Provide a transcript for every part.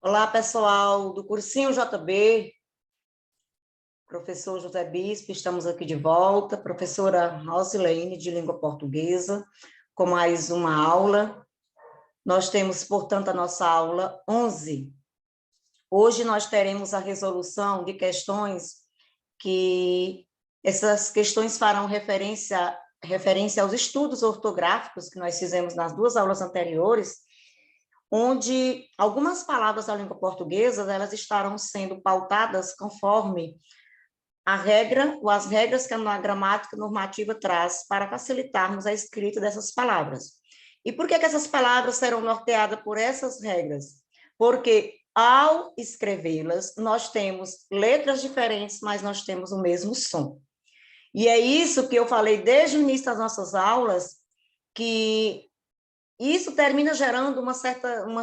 Olá, pessoal do Cursinho JB, professor José Bispo, estamos aqui de volta, professora Rosilene, de Língua Portuguesa, com mais uma aula. Nós temos, portanto, a nossa aula 11. Hoje nós teremos a resolução de questões que essas questões farão referência aos estudos ortográficos que nós fizemos nas duas aulas anteriores, onde algumas palavras da língua portuguesa elas estarão sendo pautadas conforme a regra ou as regras que a gramática normativa traz para facilitarmos a escrita dessas palavras. E por que essas palavras serão norteadas por essas regras? Porque ao escrevê-las, nós temos letras diferentes, mas nós temos o mesmo som. E é isso que eu falei desde o início das nossas aulas, que isso termina gerando uma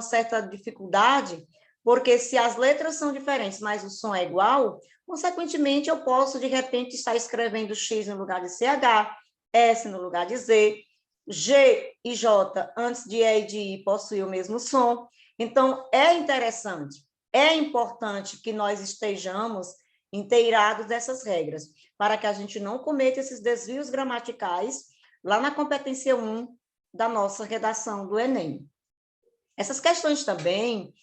certa dificuldade, porque se as letras são diferentes, mas o som é igual, consequentemente eu posso, de repente, estar escrevendo X no lugar de CH, S no lugar de Z, G e J antes de E e de I possuem o mesmo som. Então, é interessante, é importante que nós estejamos inteirados dessas regras, para que a gente não cometa esses desvios gramaticais lá na competência 1 da nossa redação do Enem. Essas questões também,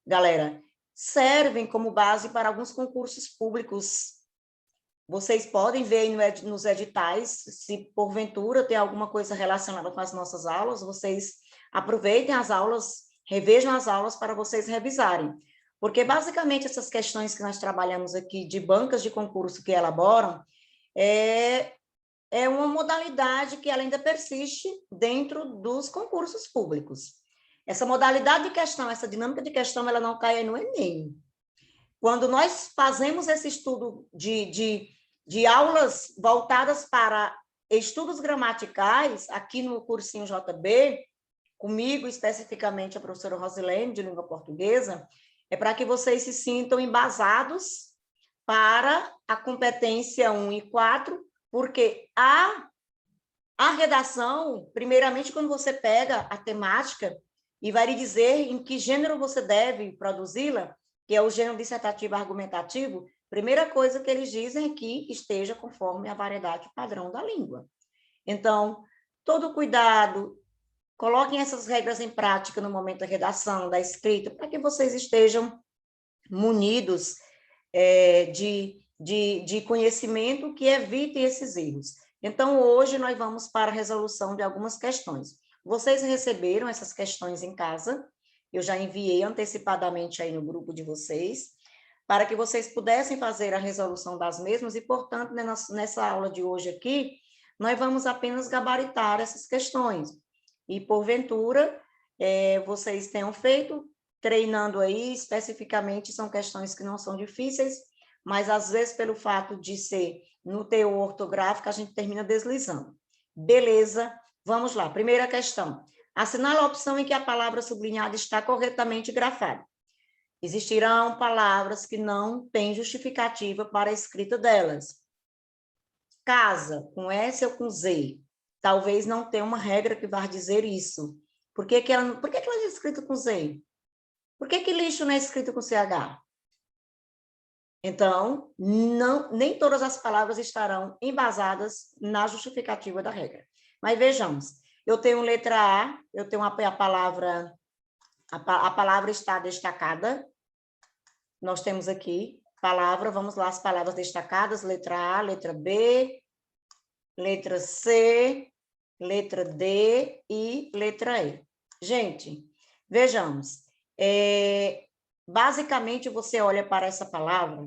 galera, servem como base para alguns concursos públicos. Vocês podem ver nos editais, se porventura tem alguma coisa relacionada com as nossas aulas, vocês aproveitem as aulas, revejam as aulas para vocês revisarem. Porque, basicamente, essas questões que nós trabalhamos aqui de bancas de concurso que elaboram, é uma modalidade que ela ainda persiste dentro dos concursos públicos. Essa modalidade de questão, essa dinâmica de questão, ela não cai no Enem. Quando nós fazemos esse estudo de aulas voltadas para estudos gramaticais, aqui no cursinho JB, comigo especificamente a professora Rosilene, de Língua Portuguesa, é para que vocês se sintam embasados para a competência 1 e 4, porque a redação, primeiramente, quando você pega a temática e vai lhe dizer em que gênero você deve produzi-la, que é o gênero dissertativo argumentativo, primeira coisa que eles dizem é que esteja conforme a variedade padrão da língua. Então, todo cuidado, coloquem essas regras em prática no momento da redação, da escrita, para que vocês estejam munidos de conhecimento que evitem esses erros. Então, hoje nós vamos para a resolução de algumas questões. Vocês receberam essas questões em casa, eu já enviei antecipadamente aí no grupo de vocês, para que vocês pudessem fazer a resolução das mesmas e, portanto, nessa aula de hoje aqui, nós vamos apenas gabaritar essas questões. E, porventura, vocês tenham feito, treinando aí, especificamente, são questões que não são difíceis, mas, às vezes, pelo fato de ser no teor ortográfico, a gente termina deslizando. Beleza? Vamos lá. Primeira questão. Assinale a opção em que a palavra sublinhada está corretamente grafada. Existirão palavras que não têm justificativa para a escrita delas. Casa, com S ou com Z, talvez não tenha uma regra que vá dizer isso. Por que ela é escrita com Z? Por que lixo não é escrito com CH? Então, nem todas as palavras estarão embasadas na justificativa da regra. Mas vejamos, eu tenho letra A, eu tenho a palavra está destacada. Nós temos aqui palavra, vamos lá, as palavras destacadas, letra A, letra B, letra C, letra D e letra E. Gente, vejamos, basicamente você olha para essa palavra,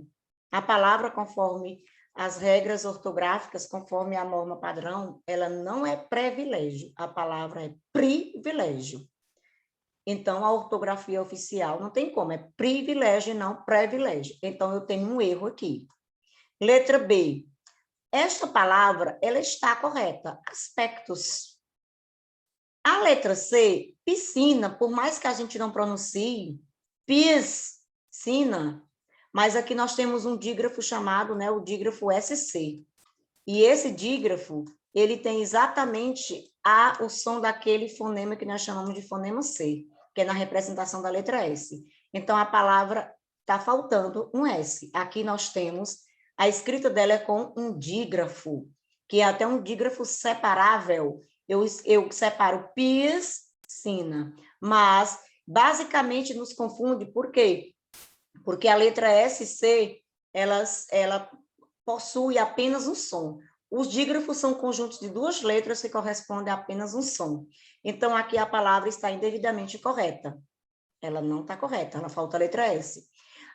a palavra conforme as regras ortográficas, conforme a norma padrão, ela não é privilégio, a palavra é privilégio. Então, a ortografia oficial não tem como, é privilégio e não privilégio. Então, eu tenho um erro aqui. Letra B. Esta palavra, ela está correta. Aspectos. A letra C, piscina, por mais que a gente não pronuncie, piscina, mas aqui nós temos um dígrafo chamado, né, o dígrafo SC. E esse dígrafo, ele tem exatamente o som daquele fonema que nós chamamos de fonema C, que é na representação da letra S. Então, a palavra está faltando um S. Aqui nós temos, a escrita dela é com um dígrafo, que é até um dígrafo separável. Eu separo piscina, mas basicamente nos confunde, por quê? Porque a letra SC, ela possui apenas um som. Os dígrafos são conjuntos de duas letras que correspondem a apenas um som. Então, aqui a palavra está indevidamente correta. Ela não está correta, ela falta a letra S.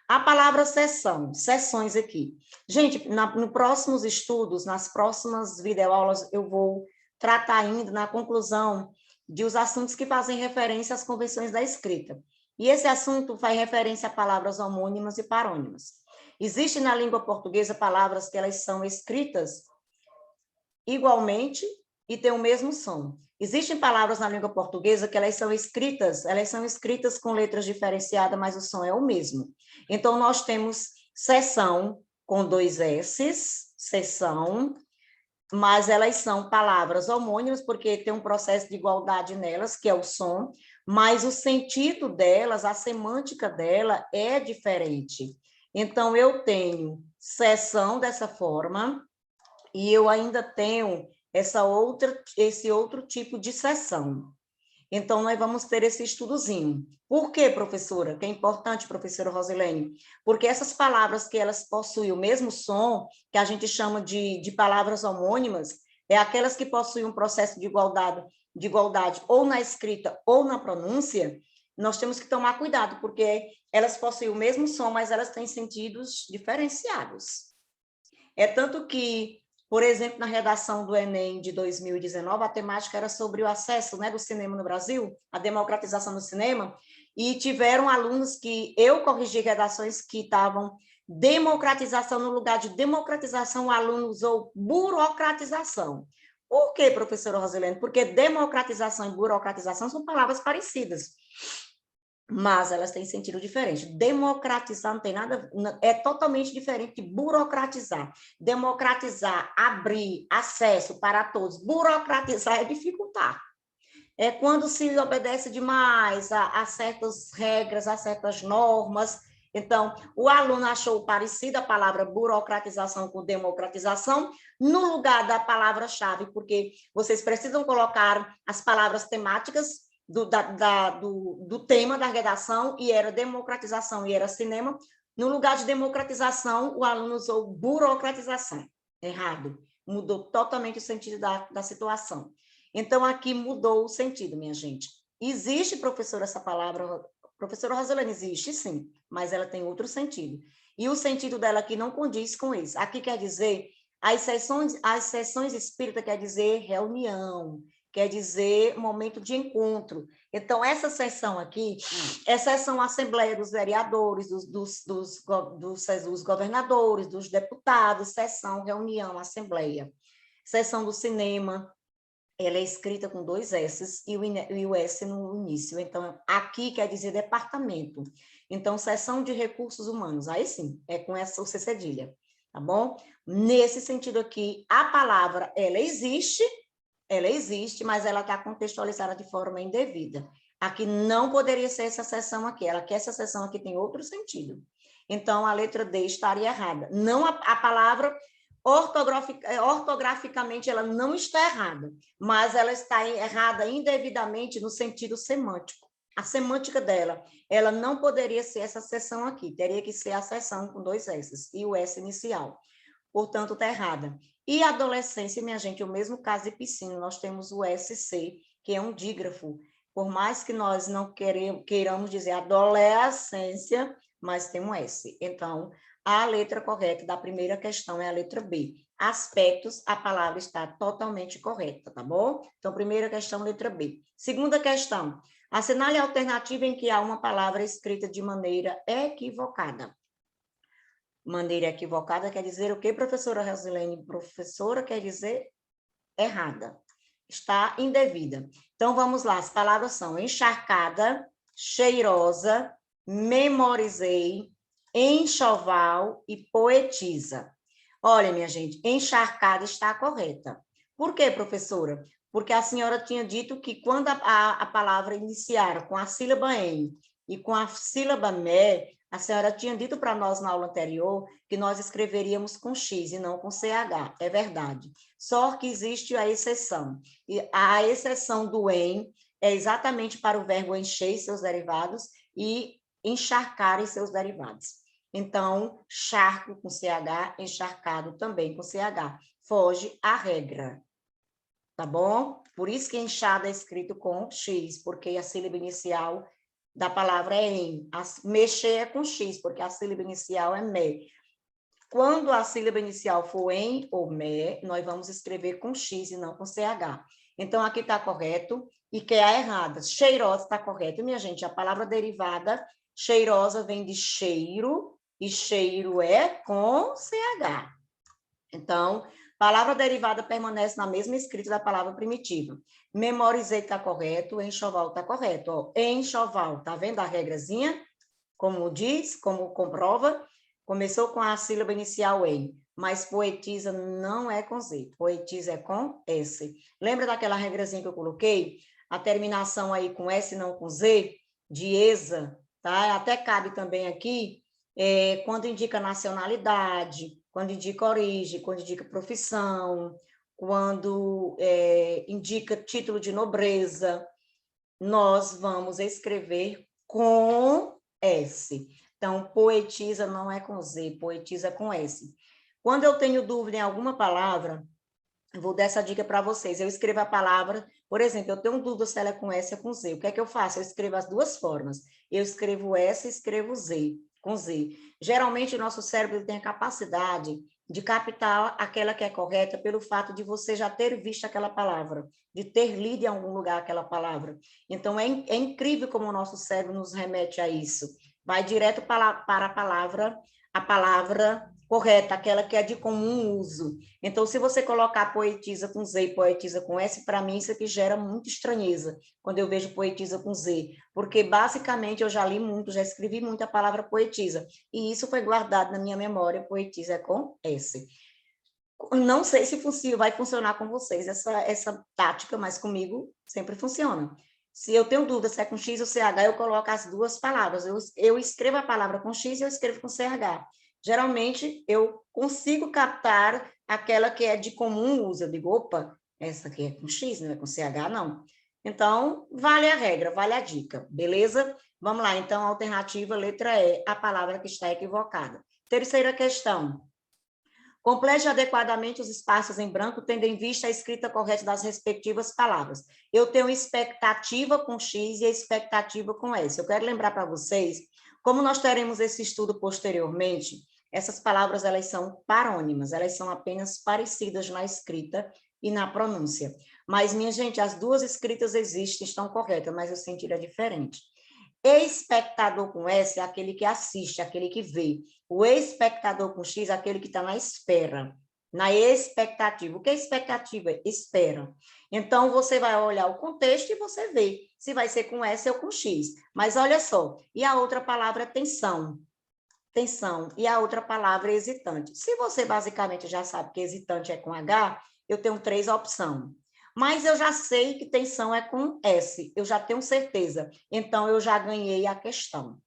A palavra sessão, sessões aqui. Gente, nos próximos estudos, nas próximas videoaulas, eu vou tratar ainda na conclusão de os assuntos que fazem referência às convenções da escrita. E esse assunto faz referência a palavras homônimas e parônimas. Existem na língua portuguesa palavras que elas são escritas igualmente e têm o mesmo som. Existem palavras na língua portuguesa que elas são escritas com letras diferenciadas, mas o som é o mesmo. Então, nós temos sessão com 2 S's, sessão, mas elas são palavras homônimas, porque tem um processo de igualdade nelas, que é o som, mas o sentido delas, a semântica dela é diferente. Então, eu tenho sessão dessa forma, e eu ainda tenho esse outro tipo de sessão. Então, nós vamos ter esse estudozinho. Por quê, professora? Que é importante, professora Rosilene? Porque essas palavras que elas possuem o mesmo som, que a gente chama de palavras homônimas, é aquelas que possuem um processo de igualdade ou na escrita ou na pronúncia, nós temos que tomar cuidado, porque elas possuem o mesmo som, mas elas têm sentidos diferenciados. É tanto que, por exemplo, na redação do Enem de 2019, a temática era sobre o acesso, né, do cinema no Brasil, a democratização do cinema, e tiveram alunos que eu corrigi redações que estavam democratização no lugar de democratização, o aluno usou burocratização. Por quê, professora Rosilene? Porque democratização e burocratização são palavras parecidas, mas elas têm sentido diferente. Democratizar não tem nada, é totalmente diferente de burocratizar. Democratizar, abrir acesso para todos. Burocratizar é dificultar. É quando se obedece demais a certas regras, a certas normas. Então, o aluno achou parecida a palavra burocratização com democratização no lugar da palavra-chave, porque vocês precisam colocar as palavras temáticas do tema da redação, e era democratização e era cinema. No lugar de democratização, o aluno usou burocratização. Errado. Mudou totalmente o sentido da situação. Então, aqui mudou o sentido, minha gente. Existe, professora, essa palavra? Professora Rosilene, existe, sim, mas ela tem outro sentido. E o sentido dela aqui não condiz com isso. Aqui quer dizer, as sessões espíritas quer dizer reunião, quer dizer momento de encontro. Então, essa sessão aqui é sessão Assembleia dos Vereadores, dos governadores, dos deputados, sessão, reunião, Assembleia. Sessão do cinema, ela é escrita com 2 S's e o S no início. Então, aqui quer dizer departamento. Então, seção de recursos humanos. Aí sim, é com essa o C cedilha, tá bom? Nesse sentido aqui, a palavra, ela existe, mas ela está contextualizada de forma indevida. Aqui não poderia ser essa seção aqui. Ela quer essa seção aqui tem outro sentido. Então, a letra D estaria errada. Não a palavra... ortograficamente ela não está errada, mas ela está errada indevidamente no sentido semântico. A semântica dela, ela não poderia ser essa seção aqui, teria que ser a seção com 2 S's e o S inicial. Portanto, está errada. E adolescência, minha gente, o mesmo caso de piscina, nós temos o SC, que é um dígrafo. Por mais que nós não queiramos dizer adolescência, mas tem um S. Então, a letra correta da primeira questão é a letra B. Aspectos, a palavra está totalmente correta, tá bom? Então, primeira questão, letra B. Segunda questão, assinale a alternativa em que há uma palavra escrita de maneira equivocada. Maneira equivocada quer dizer o quê, professora Rosilene? Professora quer dizer errada. Está indevida. Então, vamos lá. As palavras são encharcada, cheirosa, memorizei, enxoval e poetiza. Olha, minha gente, encharcada está correta. Por quê, professora? Porque a senhora tinha dito que quando a palavra iniciar com a sílaba em e com a sílaba me, a senhora tinha dito para nós na aula anterior que nós escreveríamos com X e não com CH, é verdade. Só que existe a exceção. E a exceção do em é exatamente para o verbo encher e seus derivados e encharcar e seus derivados. Então, charco com CH, encharcado também com CH. Foge à regra. Tá bom? Por isso que enxada é escrito com X, porque a sílaba inicial da palavra é em. Mexer é com X, porque a sílaba inicial é me. Quando a sílaba inicial for em ou me, nós vamos escrever com X e não com CH. Então, aqui está correto e que é a errada. Cheirosa está correto. Minha gente, a palavra derivada cheirosa vem de cheiro e cheiro é com CH. Então, palavra derivada permanece na mesma escrita da palavra primitiva. Memorizei está correto, enxoval está correto. Ó, enxoval, tá vendo a regrazinha? Como diz, como comprova, começou com a sílaba inicial em, mas poetiza não é com Z, poetiza é com S. Lembra daquela regrazinha que eu coloquei? A terminação aí com S, não com Z, de ESA, tá? Até cabe também aqui, quando indica nacionalidade, quando indica origem, quando indica profissão, quando indica título de nobreza, nós vamos escrever com S. Então, poetiza não é com Z, poetiza com S. Quando eu tenho dúvida em alguma palavra, eu vou dar essa dica para vocês. Eu escrevo a palavra, por exemplo, eu tenho dúvida se ela é com S ou com Z. O que é que eu faço? Eu escrevo as duas formas. Eu escrevo S e escrevo Z, com Z. Geralmente, o nosso cérebro tem a capacidade de captar aquela que é correta pelo fato de você já ter visto aquela palavra, de ter lido em algum lugar aquela palavra. Então, é incrível como o nosso cérebro nos remete a isso. Vai direto para a palavra correta, aquela que é de comum uso. Então, se você colocar poetisa com Z e poetisa com S, para mim isso aqui gera muita estranheza, quando eu vejo poetisa com Z, porque basicamente eu já li muito, já escrevi muito a palavra poetisa, e isso foi guardado na minha memória, poetisa com S. Não sei se vai funcionar com vocês essa tática, mas comigo sempre funciona. Se eu tenho dúvida se é com X ou CH, eu coloco as duas palavras. Eu escrevo a palavra com X e eu escrevo com CH. Geralmente, eu consigo captar aquela que é de comum uso. Eu digo, opa, essa aqui é com X, não é com CH, não. Então, vale a regra, vale a dica, beleza? Vamos lá, então, alternativa, letra E, a palavra que está equivocada. Terceira questão. Complete adequadamente os espaços em branco, tendo em vista a escrita correta das respectivas palavras. Eu tenho expectativa com X e expectativa com S. Eu quero lembrar para vocês, como nós teremos esse estudo posteriormente, essas palavras elas são parônimas, elas são apenas parecidas na escrita e na pronúncia. Mas, minha gente, as duas escritas existem, estão corretas, mas o sentido é diferente. Espectador com S é aquele que assiste, aquele que vê. O espectador com X é aquele que está na espera, na expectativa. O que é expectativa? Espera. Então, você vai olhar o contexto e você vê se vai ser com S ou com X. Mas olha só, e a outra palavra é tensão. Tensão. E a outra palavra é hesitante. Se você basicamente já sabe que hesitante é com H, eu tenho 3 opções. Mas eu já sei que tensão é com S, eu já tenho certeza. Então, eu já ganhei a questão.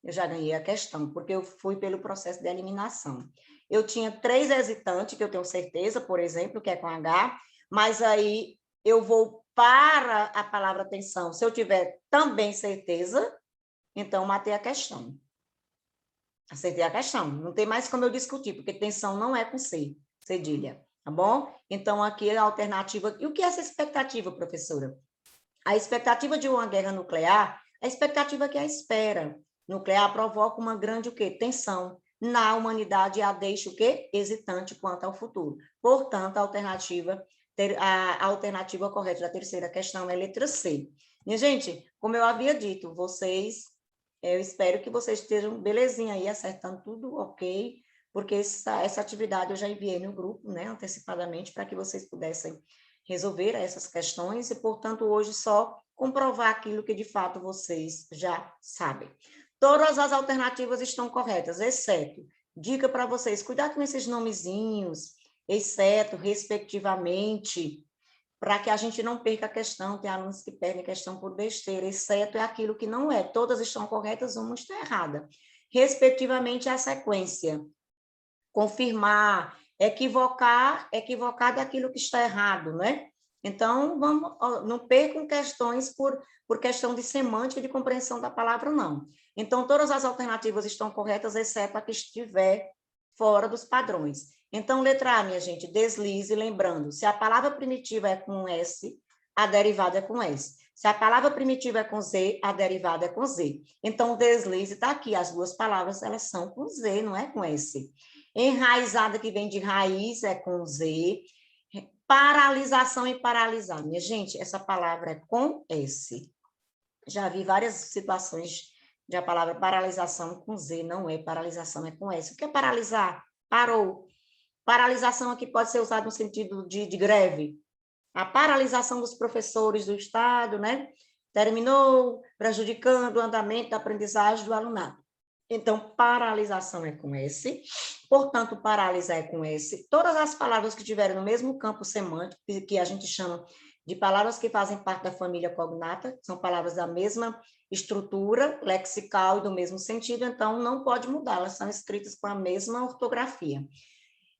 Eu já ganhei a questão, porque eu fui pelo processo de eliminação. Eu tinha 3 hesitantes, que eu tenho certeza, por exemplo, que é com H, mas aí eu vou para a palavra tensão. Se eu tiver também certeza, então matei a questão. Acertei a questão. Não tem mais como eu discutir, porque tensão não é com C, cedilha. Tá bom? Então, aqui é a alternativa. E o que é essa expectativa, professora? A expectativa de uma guerra nuclear, a expectativa que é a espera nuclear provoca uma grande o quê? Tensão na humanidade e a deixa o quê? Hesitante quanto ao futuro. Portanto, a alternativa correta da terceira questão é a letra C. Minha gente, como eu havia dito, eu espero que vocês estejam belezinha aí, acertando tudo ok, porque essa atividade eu já enviei no grupo, né, antecipadamente, para que vocês pudessem resolver essas questões e, portanto, hoje só comprovar aquilo que, de fato, vocês já sabem. Todas as alternativas estão corretas, exceto, dica para vocês, cuidado com esses nomezinhos, exceto, respectivamente, para que a gente não perca a questão. Tem alunos que perdem a questão por besteira, exceto é aquilo que não é. Todas estão corretas, uma está errada. Respectivamente, a sequência. Confirmar, equivocar, equivocar daquilo que está errado, né? Então, não percam questões por questão de semântica e de compreensão da palavra, não. Então, todas as alternativas estão corretas, exceto a que estiver fora dos padrões. Então, letra A, minha gente, deslize, lembrando, se a palavra primitiva é com S, a derivada é com S. Se a palavra primitiva é com Z, a derivada é com Z. Então, deslize está aqui, as duas palavras, elas são com Z, não é com S. Enraizada, que vem de raiz, é com Z. Paralisação e paralisar. Minha gente, essa palavra é com S. Já vi várias situações de a palavra paralisação com Z, não é paralisação, é com S. O que é paralisar? Parou. Paralisação aqui pode ser usada no sentido de greve. A paralisação dos professores do Estado, né? Terminou prejudicando o andamento da aprendizagem do alunado. Então, paralisação é com S, portanto, paralisar é com S. Todas as palavras que tiverem no mesmo campo semântico, que a gente chama de palavras que fazem parte da família cognata, são palavras da mesma estrutura lexical e do mesmo sentido, então não pode mudar, elas são escritas com a mesma ortografia.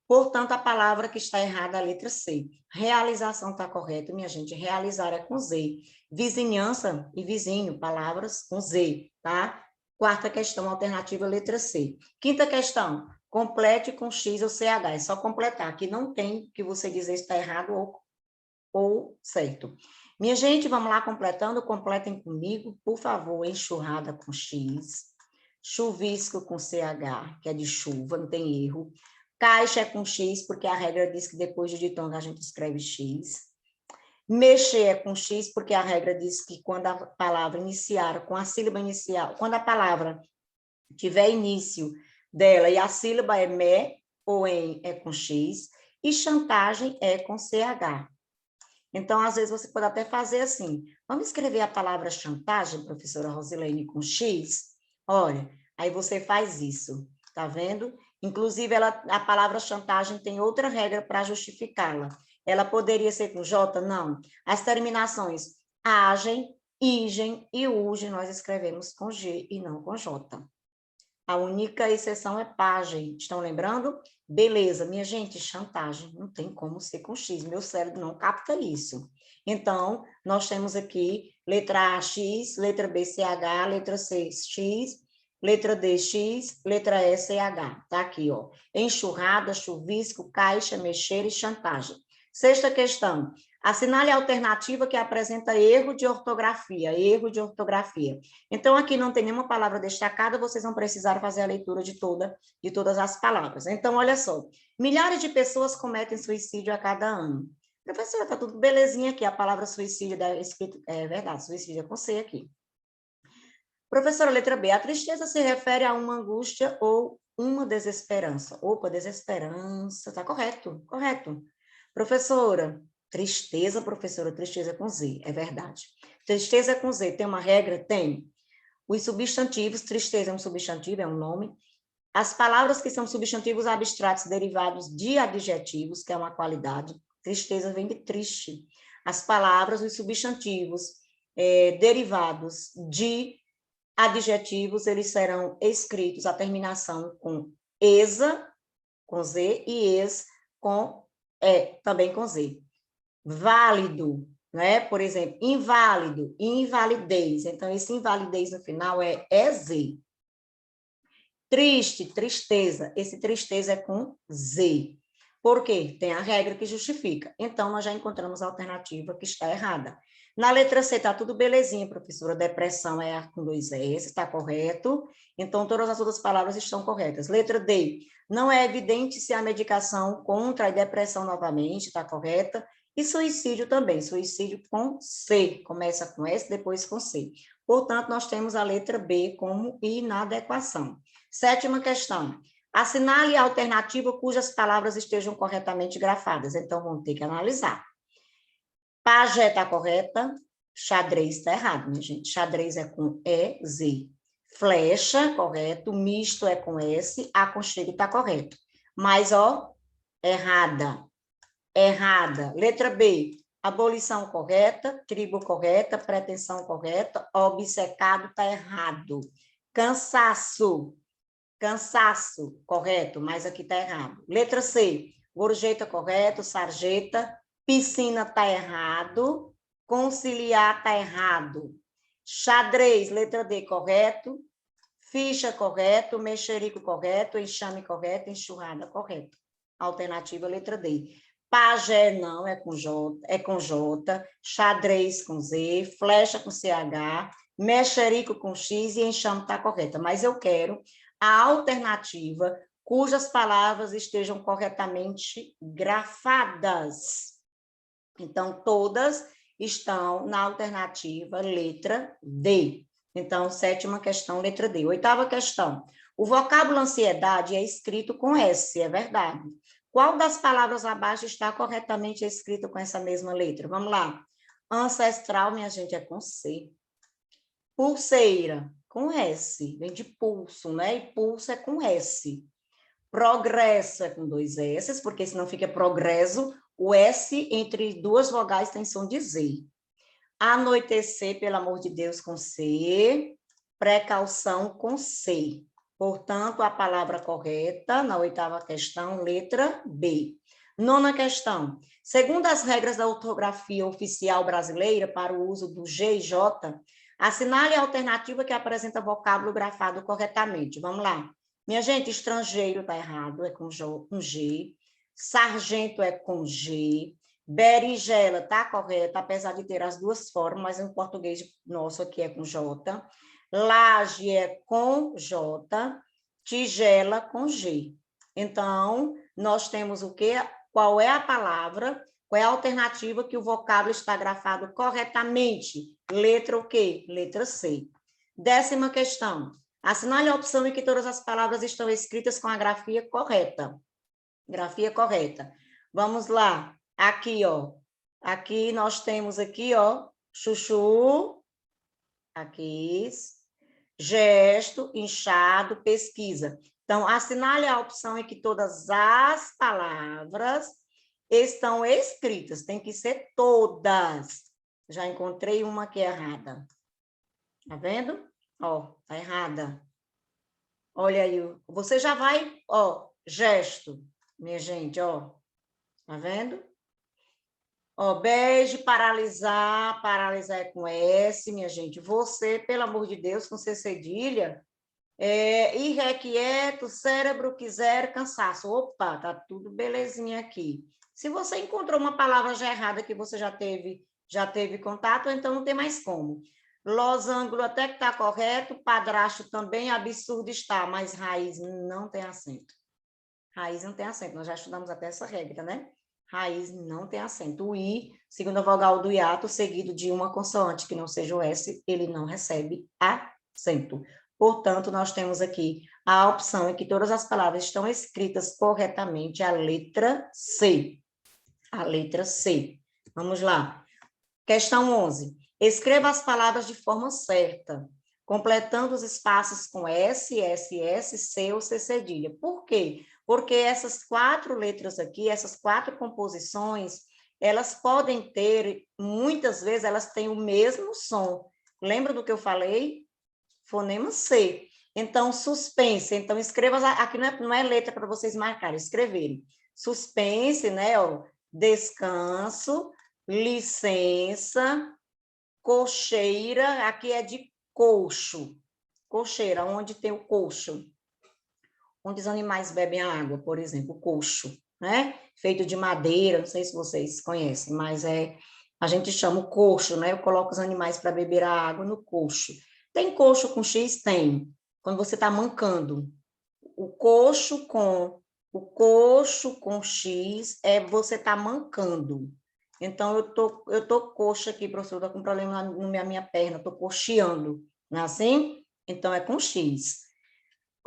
Portanto, a palavra que está errada é a letra C. Realização está correta, minha gente. Realizar é com Z. Vizinhança e vizinho, palavras com Z, tá? Quarta questão, alternativa, letra C. Quinta questão, complete com X ou CH. É só completar. Aqui não tem que você dizer se está errado ou certo. Minha gente, vamos lá completando. Completem comigo, por favor. Enxurrada com X. Chuvisco com CH, que é de chuva, não tem erro. Caixa é com X, porque a regra diz que depois de ditongo a gente escreve X. Mexer é com X, porque a regra diz que quando a palavra iniciar, com a sílaba inicial, quando a palavra tiver início dela e a sílaba é me ou em, é com X. E chantagem é com CH. Então, às vezes, você pode até fazer assim. Vamos escrever a palavra chantagem, professora Rosilene, com X? Olha, aí você faz isso, tá vendo? Inclusive, a palavra chantagem tem outra regra para justificá-la. Ela poderia ser com J? Não. As terminações agem, igem e ugem, nós escrevemos com G e não com J. A única exceção é pagem. Estão lembrando? Beleza, minha gente, chantagem. Não tem como ser com X. Meu cérebro não capta isso. Então, nós temos aqui letra A, X, letra B, CH, letra C, X, letra D, X, letra E, CH. Tá aqui, ó. Enxurrada, chuvisco, caixa, mexer e chantagem. Sexta questão. Assinale a alternativa que apresenta erro de ortografia. Erro de ortografia. Então, aqui não tem nenhuma palavra destacada, vocês vão precisar fazer a leitura de todas as palavras. Então, olha só. Milhares de pessoas cometem suicídio a cada ano. Professora, está tudo belezinha aqui. A palavra suicídio é verdade, suicídio é com C aqui. Professora, letra B. A tristeza se refere a uma angústia ou uma desesperança. Opa, desesperança. Está correto, correto. Professora, tristeza, professora, tristeza com Z, é verdade. Tristeza com Z, tem uma regra? Tem. Os substantivos, tristeza é um substantivo, é um nome. As palavras que são substantivos abstratos derivados de adjetivos, que é uma qualidade. Tristeza vem de triste. As palavras, os substantivos derivados de adjetivos, eles serão escritos a terminação com esa, com Z, e es, também com Z. Válido, né? Por exemplo, inválido, invalidez. Então, esse invalidez no final é EZ. Triste, tristeza. Esse tristeza é com Z. Por quê? Tem a regra que justifica. Então, nós já encontramos a alternativa que está errada. Na letra C, está tudo belezinha, professora. Depressão é com 2 S, está correto. Então, todas as outras palavras estão corretas. Letra D, não é evidente se a medicação contra a depressão novamente, está correta. E suicídio também, suicídio com C, começa com S, depois com C. Portanto, nós temos a letra B como inadequação. Sétima questão. Assinale a alternativa cujas palavras estejam corretamente grafadas. Então, vamos ter que analisar. Pajé está correta, xadrez está errado, minha gente. Xadrez é com E, Z. Flecha, correto. Misto é com S. Aconchego está correto. Mas, ó, errada. Errada. Letra B. Abolição correta, tribo correta, pretensão correta, obcecado está errado. Cansaço, cansaço, correto, mas aqui está errado. Letra C, gorjeta correto, sarjeta, piscina está errado, conciliar está errado. Xadrez, letra D, correto, ficha correto, mexerico correto, enxame correto, enxurrada correto. Alternativa, letra D. Pajé não, é com J, xadrez com Z, flecha com CH, mexerico com X e enxame está correta. Mas eu quero a alternativa cujas palavras estejam corretamente grafadas. Então, todas estão na alternativa letra D. Então, 7ª questão, letra D. 8ª questão. O vocábulo ansiedade é escrito com S, é verdade. Qual das palavras abaixo está corretamente escrito com essa mesma letra? Vamos lá. Ancestral, minha gente, é com C. Pulseira, com S. Vem de pulso, né? E pulso é com S. Progresso é com 2 S, porque senão fica progresso. O S entre duas vogais tem som de Z. Anoitecer, pelo amor de Deus, com C. Precaução com C. Portanto, a palavra correta, na 8ª questão, letra B. 9ª questão. Segundo as regras da ortografia oficial brasileira para o uso do G e J, assinale a alternativa que apresenta vocábulo grafado corretamente. Vamos lá. Minha gente, estrangeiro está errado, é com G. Sargento é com G. Berinjela está correta, apesar de ter as duas formas, mas em português nosso aqui é com J. Laje é com J, tigela com G. Então, nós temos o quê? Qual é a palavra, qual é a alternativa que o vocábulo está grafado corretamente? Letra o quê? Letra C. 10ª questão. Assinale a opção em que todas as palavras estão escritas com a grafia correta. Grafia correta. Vamos lá. Aqui, ó. Aqui nós temos aqui, ó, chuchu. Aqui, gesto, inchado, pesquisa. Então, assinale a opção em que todas as palavras estão escritas. Tem que ser todas. Já encontrei uma aqui errada. Tá vendo? Ó, tá errada. Olha aí. Você já vai, ó, gesto, minha gente, ó. Tá vendo? Ó, beijo, paralisar, paralisar é com S, minha gente. Você, pelo amor de Deus, com C cedilha, irrequieto, cérebro quiser, cansaço. Opa, tá tudo belezinha aqui. Se você encontrou uma palavra já errada que você já teve contato, então não tem mais como. Losango até que está correto, padrasto também, absurdo está, mas raiz não tem acento. Raiz não tem acento, nós já estudamos até essa regra, né? Raiz não tem acento. O I, segunda vogal do hiato, seguido de uma consoante que não seja o S, ele não recebe acento. Portanto, nós temos aqui a opção em que todas as palavras estão escritas corretamente, a letra C. A letra C. Vamos lá. Questão 11. Escreva as palavras de forma certa, completando os espaços com S, S, S, C ou C cedilha. Por quê? Porque essas 4 letras aqui, essas 4 composições, elas podem ter, muitas vezes, elas têm o mesmo som. Lembra do que eu falei? Fonema C. Então, suspense. Então, escreva, aqui não é letra para vocês marcarem, escreverem. Suspense, né? Ó, descanso, licença, cocheira, aqui é de coxo. Cocheira, onde tem o coxo. Onde os animais bebem a água, por exemplo, o coxo, né? Feito de madeira, não sei se vocês conhecem, mas a gente chama o coxo, né? Eu coloco os animais para beber a água no coxo. Tem coxo com X? Tem. Quando você está mancando. O coxo com X você tá mancando. Então, eu tô coxa aqui, professor, tô com problema na minha perna, tô coxeando, não é assim? Então, é com X.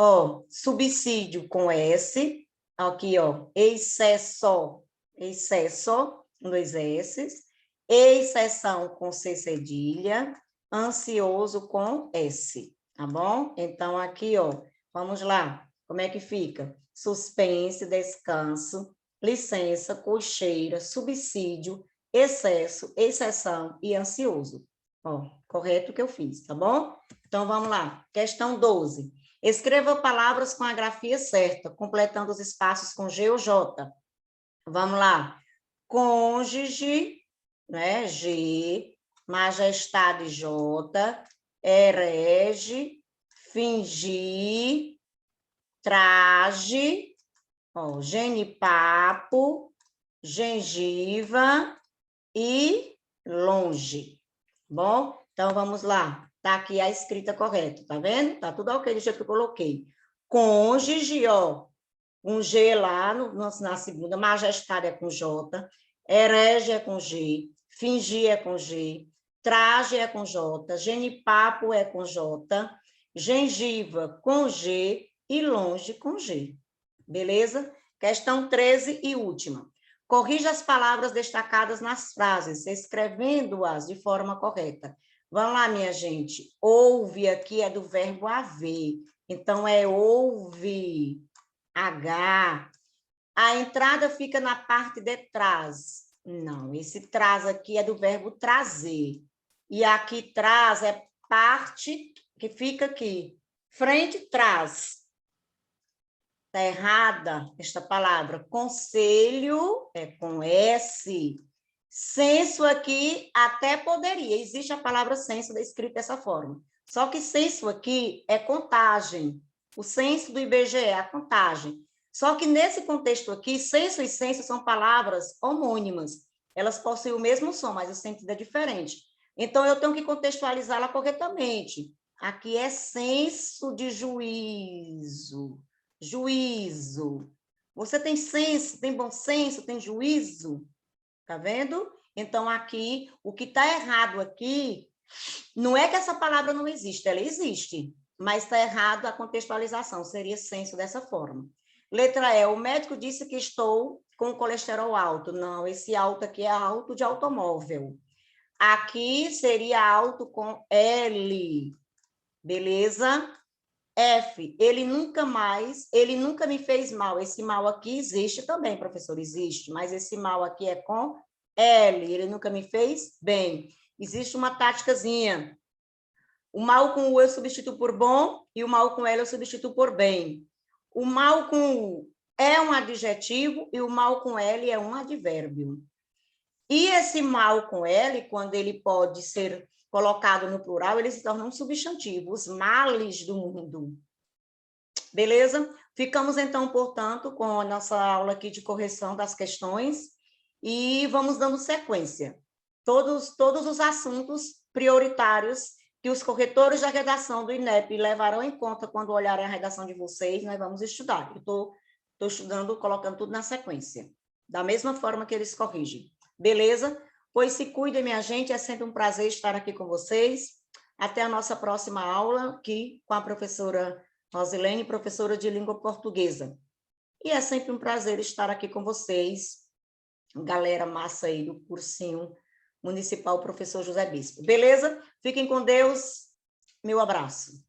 Ó, subsídio com S, aqui, ó, excesso, com 2 S, exceção com C cedilha, ansioso com S, tá bom? Então, aqui, ó, vamos lá, como é que fica? Suspense, descanso, licença, cocheira, subsídio, excesso, exceção e ansioso. Ó, correto o que eu fiz, tá bom? Então, vamos lá. Questão 12. Escreva palavras com a grafia certa, completando os espaços com G ou J. Vamos lá. Cônjuge, né? G, majestade, J, herege, fingir, traje, ó, genipapo, gengiva e longe. Bom, então vamos lá. Tá aqui a escrita correta, tá vendo? Tá tudo ok do jeito que eu coloquei. Cônjuge, ó, um G lá na segunda, majestade é com J, herege é com G, fingir é com G, traje é com J, genipapo é com J, gengiva com G e longe com G. Beleza? Questão 13 e última. Corrija as palavras destacadas nas frases, escrevendo-as de forma correta. Vamos lá, minha gente. Ouve aqui é do verbo haver. Então, é ouve. H. A entrada fica na parte de trás. Não, esse traz aqui é do verbo trazer. E aqui traz é parte que fica aqui. Frente, trás. Está errada esta palavra. Conselho é com S. Censo aqui até poderia. Existe a palavra censo escrita dessa forma. Só que censo aqui é contagem. O censo do IBGE é a contagem. Só que nesse contexto aqui, censo e censo são palavras homônimas. Elas possuem o mesmo som, mas o sentido é diferente. Então, eu tenho que contextualizá-la corretamente. Aqui é senso de juízo. Juízo. Você tem senso, tem bom senso, tem juízo? Tá vendo? Então, aqui, o que está errado aqui, não é que essa palavra não existe, ela existe, mas está errado a contextualização, seria senso dessa forma. Letra E, o médico disse que estou com colesterol alto. Não, esse alto aqui é alto de automóvel. Aqui seria alto com L, beleza? F, ele nunca me fez mal. Esse mal aqui existe também, professor, existe, mas esse mal aqui é com L, ele nunca me fez bem. Existe uma táticazinha. O mal com U eu substituo por bom e o mal com L eu substituo por bem. O mal com U é um adjetivo e o mal com L é um advérbio. E esse mal com L, quando ele pode ser colocado no plural, ele se torna um substantivo, os males do mundo. Beleza? Ficamos, então, portanto, com a nossa aula aqui de correção das questões e vamos dando sequência. Todos os assuntos prioritários que os corretores da redação do INEP levarão em conta quando olharem a redação de vocês, nós vamos estudar. Eu estou estudando, colocando tudo na sequência, da mesma forma que eles corrigem. Beleza? Pois se cuidem, minha gente, é sempre um prazer estar aqui com vocês. Até a nossa próxima aula, aqui com a professora Rosilene, professora de língua portuguesa. E é sempre um prazer estar aqui com vocês, galera massa aí do cursinho municipal Professor José Bispo. Beleza? Fiquem com Deus. Meu abraço.